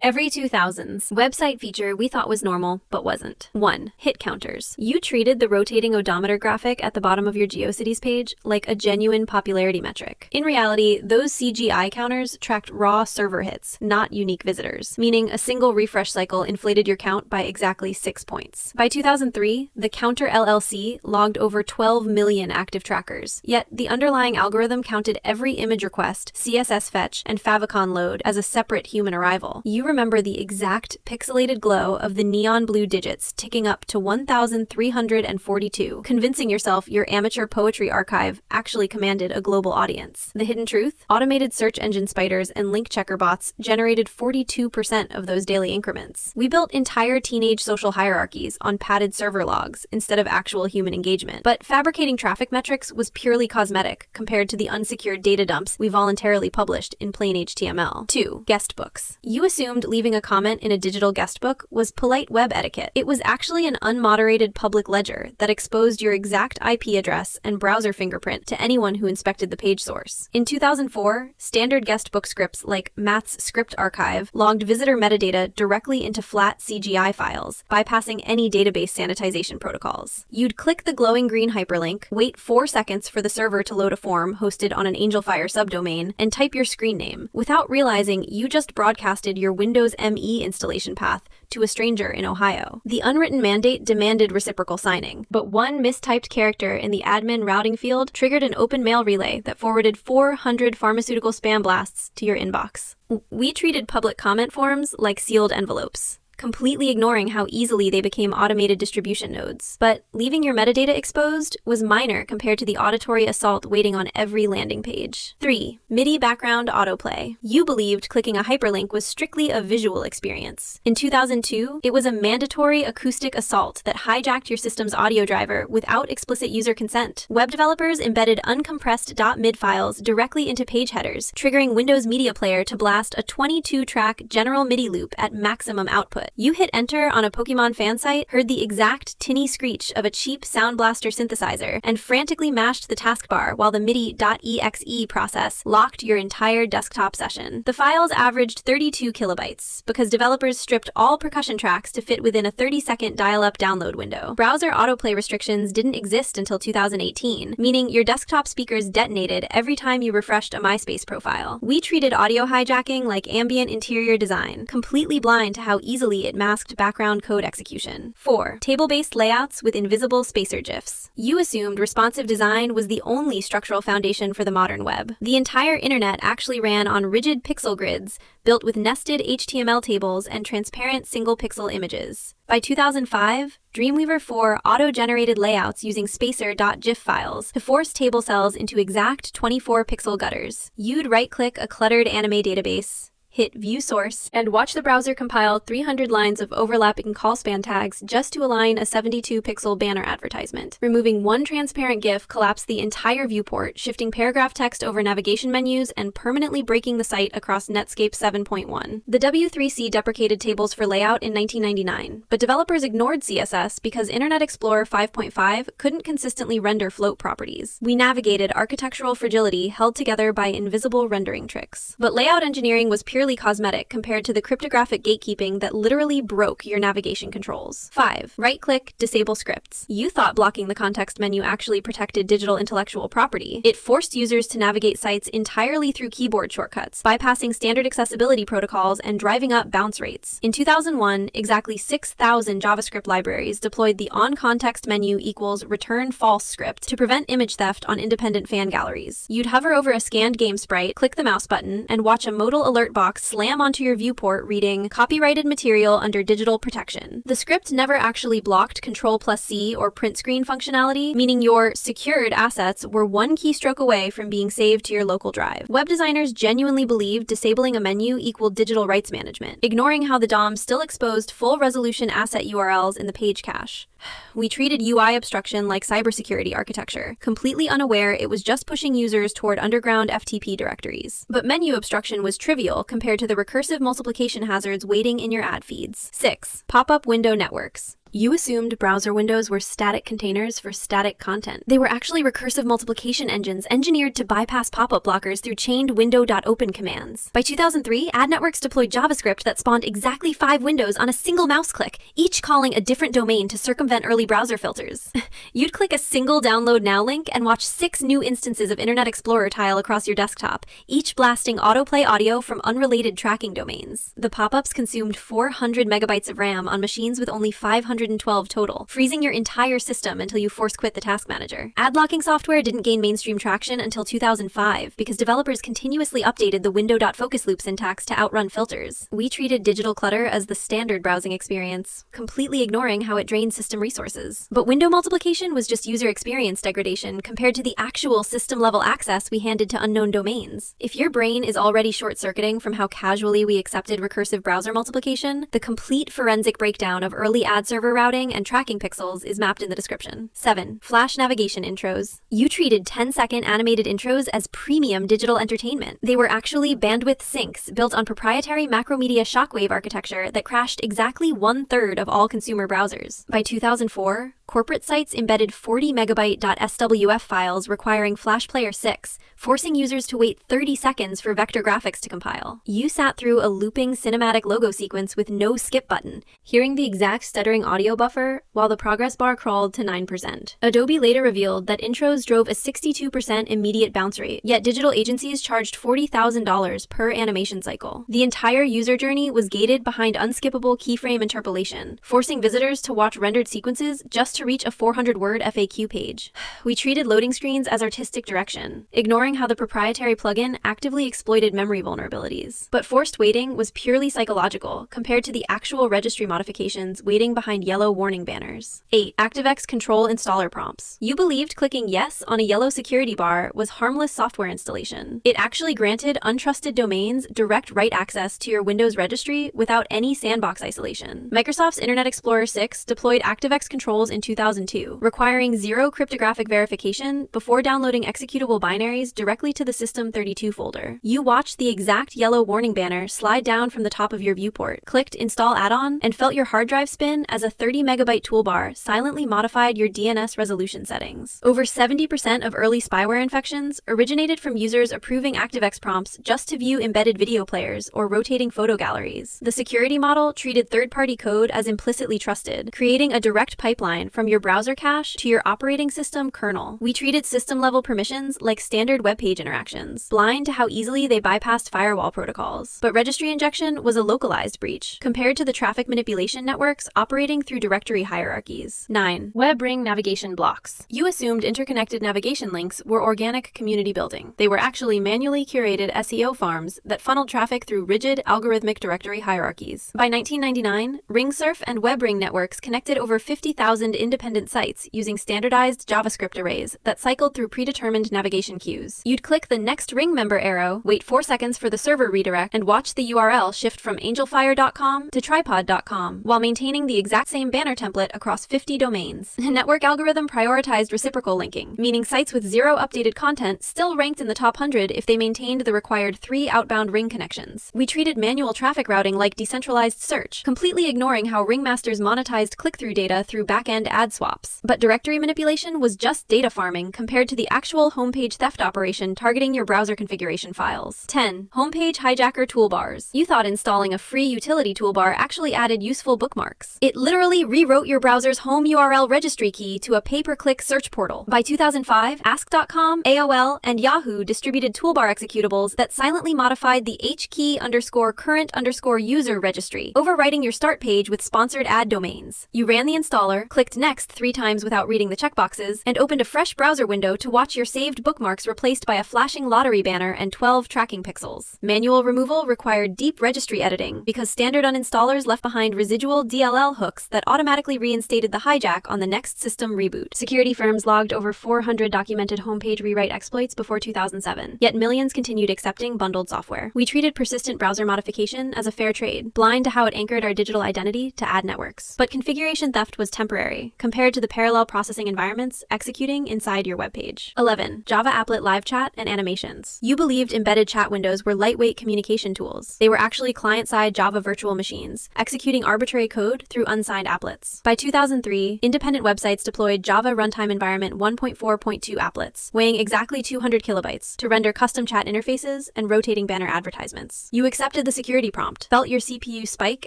Every 2000s, website feature we thought was normal, but wasn't. 1. Hit counters. You treated the rotating odometer graphic at the bottom of your GeoCities page like a genuine popularity metric. In reality, those CGI counters tracked raw server hits, not unique visitors, meaning a single refresh cycle inflated your count by exactly 6 points. By 2003, the Counter LLC logged over 12 million active trackers, yet the underlying algorithm counted every image request, CSS fetch, and favicon load as a separate human arrival. You remember the exact pixelated glow of the neon blue digits ticking up to 1,342, convincing yourself your amateur poetry archive actually commanded a global audience. The hidden truth? Automated search engine spiders and link checker bots generated 42% of those daily increments. We built entire teenage social hierarchies on padded server logs instead of actual human engagement. But fabricating traffic metrics was purely cosmetic compared to the unsecured data dumps we voluntarily published in plain HTML. 2. Guestbooks. You assumed leaving a comment in a digital guestbook was polite web etiquette. It was actually an unmoderated public ledger that exposed your exact IP address and browser fingerprint to anyone who inspected the page source. In 2004, standard guestbook scripts like Matt's script archive logged visitor metadata directly into flat CGI files, bypassing any database sanitization protocols. You'd click the glowing green hyperlink, wait 4 seconds for the server to load a form hosted on an AngelFire subdomain, and type your screen name, without realizing you just broadcasted your Windows ME installation path to a stranger in Ohio. The unwritten mandate demanded reciprocal signing, but one mistyped character in the admin routing field triggered an open mail relay that forwarded 400 pharmaceutical spam blasts to your inbox. We treated public comment forms like sealed envelopes, completely ignoring how easily they became automated distribution nodes. But leaving your metadata exposed was minor compared to the auditory assault waiting on every landing page. 3. MIDI background autoplay. You believed clicking a hyperlink was strictly a visual experience. In 2002, it was a mandatory acoustic assault that hijacked your system's audio driver without explicit user consent. Web developers embedded uncompressed .mid files directly into page headers, triggering Windows Media Player to blast a 22-track general MIDI loop at maximum output. You hit enter on a Pokemon fan site, heard the exact tinny screech of a cheap Sound Blaster synthesizer, and frantically mashed the taskbar while the MIDI.exe process locked your entire desktop session. The files averaged 32 kilobytes because developers stripped all percussion tracks to fit within a 30-second dial-up download window. Browser autoplay restrictions didn't exist until 2018, meaning your desktop speakers detonated every time you refreshed a MySpace profile. We treated audio hijacking like ambient interior design, completely blind to how easily it masked background code execution. 4. Table-based layouts with invisible spacer GIFs. You assumed responsive design was the only structural foundation for the modern web. The entire internet actually ran on rigid pixel grids built with nested HTML tables and transparent single-pixel images. By 2005, Dreamweaver 4 auto-generated layouts using spacer.gif files to force table cells into exact 24-pixel gutters. You'd right-click a cluttered anime database, hit View Source, and watch the browser compile 300 lines of overlapping call span tags just to align a 72-pixel banner advertisement. Removing one transparent GIF collapsed the entire viewport, shifting paragraph text over navigation menus and permanently breaking the site across Netscape 7.1. The W3C deprecated tables for layout in 1999, but developers ignored CSS because Internet Explorer 5.5 couldn't consistently render float properties. We navigated architectural fragility held together by invisible rendering tricks. But layout engineering was purely cosmetic compared to the cryptographic gatekeeping that literally broke your navigation controls. 5. Right-click, disable scripts. You thought blocking the context menu actually protected digital intellectual property. It forced users to navigate sites entirely through keyboard shortcuts, bypassing standard accessibility protocols and driving up bounce rates. In 2001, exactly 6,000 JavaScript libraries deployed the onContext menu equals return false script to prevent image theft on independent fan galleries. You'd hover over a scanned game sprite, click the mouse button, and watch a modal alert box slam onto your viewport reading copyrighted material under digital protection. The script never actually blocked Ctrl+C or print screen functionality, meaning your secured assets were one keystroke away from being saved to your local drive. Web designers genuinely believed disabling a menu equaled digital rights management, ignoring how the DOM still exposed full-resolution asset URLs in the page cache. We treated UI obstruction like cybersecurity architecture, completely unaware it was just pushing users toward underground FTP directories. But menu obstruction was trivial compared to the recursive multiplication hazards waiting in your ad feeds. 6. Pop-up window networks. You assumed browser windows were static containers for static content. They were actually recursive multiplication engines engineered to bypass pop-up blockers through chained window.open commands. By 2003, ad networks deployed JavaScript that spawned exactly 5 windows on a single mouse click, each calling a different domain to circumvent early browser filters. You'd click a single download now link and watch 6 new instances of Internet Explorer tile across your desktop, each blasting autoplay audio from unrelated tracking domains. The pop-ups consumed 400 megabytes of RAM on machines with only 512 total, freezing your entire system until you force quit the task manager. Ad blocking software didn't gain mainstream traction until 2005 because developers continuously updated the window.focus loop syntax to outrun filters. We treated digital clutter as the standard browsing experience, completely ignoring how it drained system resources. But window multiplication was just user experience degradation compared to the actual system-level access we handed to unknown domains. If your brain is already short-circuiting from how casually we accepted recursive browser multiplication, the complete forensic breakdown of early ad server routing and tracking pixels is mapped in the description. 7. Flash navigation intros. You treated 10-second animated intros as premium digital entertainment. They were actually bandwidth sinks built on proprietary Macromedia shockwave architecture that crashed exactly 1/3 of all consumer browsers. By 2004, corporate sites embedded 40 megabyte .swf files requiring Flash Player 6, forcing users to wait 30 seconds for vector graphics to compile. You sat through a looping cinematic logo sequence with no skip button, hearing the exact stuttering audio buffer while the progress bar crawled to 9%. Adobe later revealed that intros drove a 62% immediate bounce rate, yet digital agencies charged $40,000 per animation cycle. The entire user journey was gated behind unskippable keyframe interpolation, forcing visitors to watch rendered sequences just to reach a 400-word FAQ page. We treated loading screens as artistic direction, ignoring how the proprietary plugin actively exploited memory vulnerabilities. But forced waiting was purely psychological compared to the actual registry modifications waiting behind yellow warning banners. 8. ActiveX control installer prompts. You believed clicking yes on a yellow security bar was harmless software installation. It actually granted untrusted domains direct write access to your Windows registry without any sandbox isolation. Microsoft's Internet Explorer 6 deployed ActiveX controls in 2002, requiring zero cryptographic verification before downloading executable binaries directly to the System32 folder. You watched the exact yellow warning banner slide down from the top of your viewport, clicked Install Add-on, and felt your hard drive spin as a 30 megabyte toolbar silently modified your DNS resolution settings. Over 70% of early spyware infections originated from users approving ActiveX prompts just to view embedded video players or rotating photo galleries. The security model treated third-party code as implicitly trusted, creating a direct pipeline from your browser cache to your operating system kernel. We treated system-level permissions like standard web page interactions, blind to how easily they bypassed firewall protocols. But registry injection was a localized breach, compared to the traffic manipulation networks operating through directory hierarchies. 9. Web ring navigation blocks. You assumed interconnected navigation links were organic community building. They were actually manually curated SEO farms that funneled traffic through rigid algorithmic directory hierarchies. By 1999, RingSurf and WebRing networks connected over 50,000 independent sites using standardized JavaScript arrays that cycled through predetermined navigation queues. You'd click the next ring member arrow, wait 4 seconds for the server redirect, and watch the URL shift from angelfire.com to tripod.com while maintaining the exact same banner template across 50 domains. The network algorithm prioritized reciprocal linking, meaning sites with 0 updated content still ranked in the top 100 if they maintained the required 3 outbound ring connections. We treated manual traffic routing like decentralized search, completely ignoring how ringmasters monetized click-through data through back-end ad swaps. But directory manipulation was just data farming compared to the actual homepage theft operation targeting your browser configuration files. 10. Homepage hijacker toolbars. You thought installing a free utility toolbar actually added useful bookmarks. It literally rewrote your browser's home URL registry key to a pay-per-click search portal. By 2005, Ask.com, AOL, and Yahoo distributed toolbar executables that silently modified the hkey_current_user registry, overwriting your start page with sponsored ad domains. You ran the installer, clicked next 3 times without reading the checkboxes, and opened a fresh browser window to watch your saved bookmarks replaced by a flashing lottery banner and 12 tracking pixels. Manual removal required deep registry editing because standard uninstallers left behind residual DLL hooks that automatically reinstated the hijack on the next system reboot. Security firms logged over 400 documented homepage rewrite exploits before 2007, yet millions continued accepting bundled software. We treated persistent browser modification as a fair trade, blind to how it anchored our digital identity to ad networks. But configuration theft was temporary. memory, compared to the parallel processing environments executing inside your web page. 11. Java Applet live chat and animations. You believed embedded chat windows were lightweight communication tools. They were actually client-side Java virtual machines, executing arbitrary code through unsigned applets. By 2003, independent websites deployed Java Runtime Environment 1.4.2 applets, weighing exactly 200 kilobytes, to render custom chat interfaces and rotating banner advertisements. You accepted the security prompt, felt your CPU spike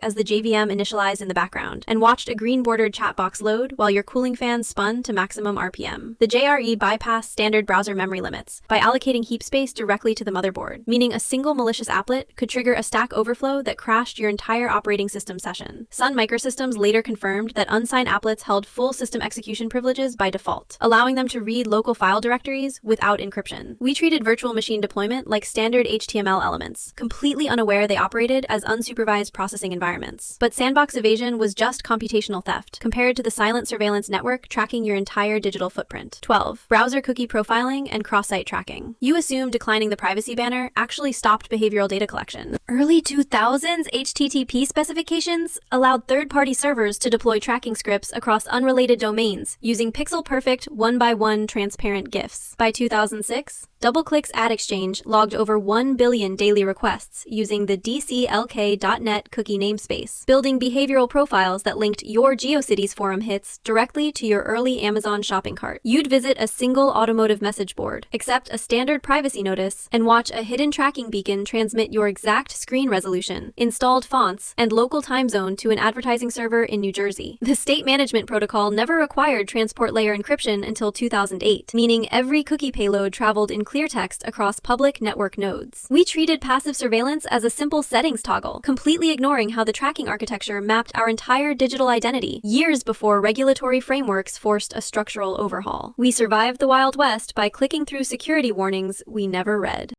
as the JVM initialized in the background, and watched a green-bordered chat box load while your cooling fan spun to maximum RPM. The JRE bypassed standard browser memory limits by allocating heap space directly to the motherboard, meaning a single malicious applet could trigger a stack overflow that crashed your entire operating system session. Sun Microsystems later confirmed that unsigned applets held full system execution privileges by default, allowing them to read local file directories without encryption. We treated virtual machine deployment like standard HTML elements, completely unaware they operated as unsupervised processing environments. But sandbox evasion was just computational theft, compared to the silent surveillance network tracking your entire digital footprint. 12. Browser cookie profiling and cross-site tracking. You assumed declining the privacy banner actually stopped behavioral data collection. Early 2000s HTTP specifications allowed third-party servers to deploy tracking scripts across unrelated domains using pixel-perfect one-by-one transparent GIFs. By 2006, DoubleClick's ad exchange logged over 1 billion daily requests using the DCLK.net cookie namespace, building behavioral profiles that linked your GeoCities forum hits directly to your early Amazon shopping cart. You'd visit a single automotive message board, accept a standard privacy notice, and watch a hidden tracking beacon transmit your exact screen resolution, installed fonts, and local time zone to an advertising server in New Jersey. The state management protocol never required transport layer encryption until 2008, meaning every cookie payload traveled in clear text across public network nodes. We treated passive surveillance as a simple settings toggle, completely ignoring how the tracking architecture mapped our entire digital identity years before regulatory frameworks forced a structural overhaul. We survived the Wild West by clicking through security warnings we never read.